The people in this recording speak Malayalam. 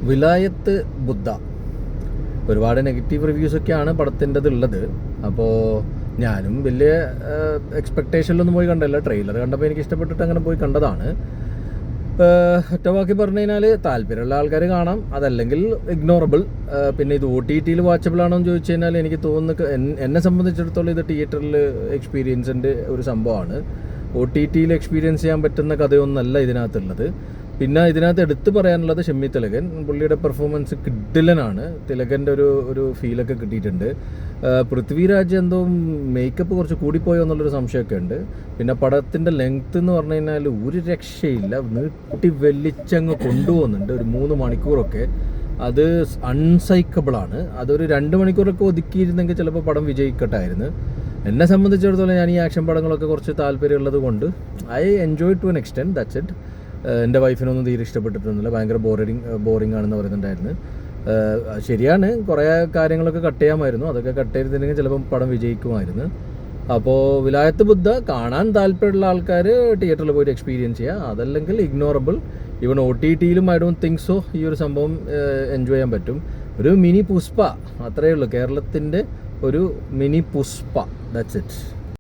വിലായത്ത് ബുദ്ധ. ഒരുപാട് നെഗറ്റീവ് റിവ്യൂസൊക്കെയാണ് പടത്തിൻ്റെത് ഉള്ളത്. അപ്പോൾ ഞാനും വലിയ എക്സ്പെക്റ്റേഷനിലൊന്നും പോയി കണ്ടല്ല. ട്രെയിലർ കണ്ടപ്പോൾ എനിക്ക് ഇഷ്ടപ്പെട്ടിട്ട് അങ്ങനെ പോയി കണ്ടതാണ്. ഒറ്റവാക്കി പറഞ്ഞു കഴിഞ്ഞാൽ താല്പര്യമുള്ള ആൾക്കാർ കാണാം, അതല്ലെങ്കിൽ ഇഗ്നോറബിൾ. പിന്നെ ഇത് OTT വാച്ചബിൾ ആണോ എന്ന് ചോദിച്ചു കഴിഞ്ഞാൽ എനിക്ക് തോന്നുന്നു, എന്നെ സംബന്ധിച്ചിടത്തോളം ഇത് തിയേറ്ററിൽ എക്സ്പീരിയൻസിൻ്റെ ഒരു സംഭവമാണ്. OTT എക്സ്പീരിയൻസ് ചെയ്യാൻ പറ്റുന്ന കഥയൊന്നല്ല ഇതിനകത്തുള്ളത്. പിന്നെ ഇതിനകത്ത് എടുത്തു പറയാനുള്ളത് ഷമ്മി തിലകൻ. പുള്ളിയുടെ പെർഫോമൻസ് കിഡിലനാണ്. തിലകൻ്റെ ഒരു ഫീലൊക്കെ കിട്ടിയിട്ടുണ്ട്. പൃഥ്വിരാജ് എന്തോ മേക്കപ്പ് കുറച്ച് കൂടിപ്പോയോ എന്നുള്ളൊരു സംശയമൊക്കെ ഉണ്ട്. പിന്നെ പടത്തിൻ്റെ ലെങ്ത്ത് എന്ന് പറഞ്ഞു കഴിഞ്ഞാൽ ഒരു രക്ഷയില്ല, നീട്ടി വലിച്ചങ്ങ് കൊണ്ടുപോകുന്നുണ്ട്. ഒരു 3 മണിക്കൂറൊക്കെ അത് അൺസൈക്കബിളാണ്. അതൊരു 2 മണിക്കൂറൊക്കെ ഒതുക്കിയിരുന്നെങ്കിൽ ചിലപ്പോൾ പടം വിജയിക്കട്ടായിരുന്നു. എന്നെ സംബന്ധിച്ചിടത്തോളം ഞാൻ ഈ ആക്ഷൻ പടങ്ങളൊക്കെ കുറച്ച് താല്പര്യമുള്ളത് കൊണ്ട് I enjoy to an extent, that's it. എൻ്റെ വൈഫിനൊന്നും തീരെ ഇഷ്ടപ്പെട്ടിട്ടൊന്നുമില്ല, ഭയങ്കര ബോറിംഗ് ആണെന്ന് പറയുന്നുണ്ടായിരുന്നു. ശരിയാണ്, കുറേ കാര്യങ്ങളൊക്കെ കട്ട് ചെയ്യാമായിരുന്നു. അതൊക്കെ കട്ട് ചെയ്തിട്ടുണ്ടെങ്കിൽ ചിലപ്പം പടം വിജയിക്കുമായിരുന്നു. അപ്പോൾ വിലായത്ത് ബുദ്ധ കാണാൻ താല്പര്യമുള്ള ആൾക്കാർ തിയേറ്ററിൽ പോയിട്ട് എക്സ്പീരിയൻസ് ചെയ്യുക, അതല്ലെങ്കിൽ ignorable. Even OTT I don't think so ഈ ഒരു സംഭവം എൻജോയ് ചെയ്യാൻ പറ്റും. ഒരു മിനി പുഷ്പ അത്രയേ ഉള്ളൂ, കേരളത്തിൻ്റെ ഒരു മിനി പുഷ്പ, ദാറ്റ്സ് ഇറ്റ്.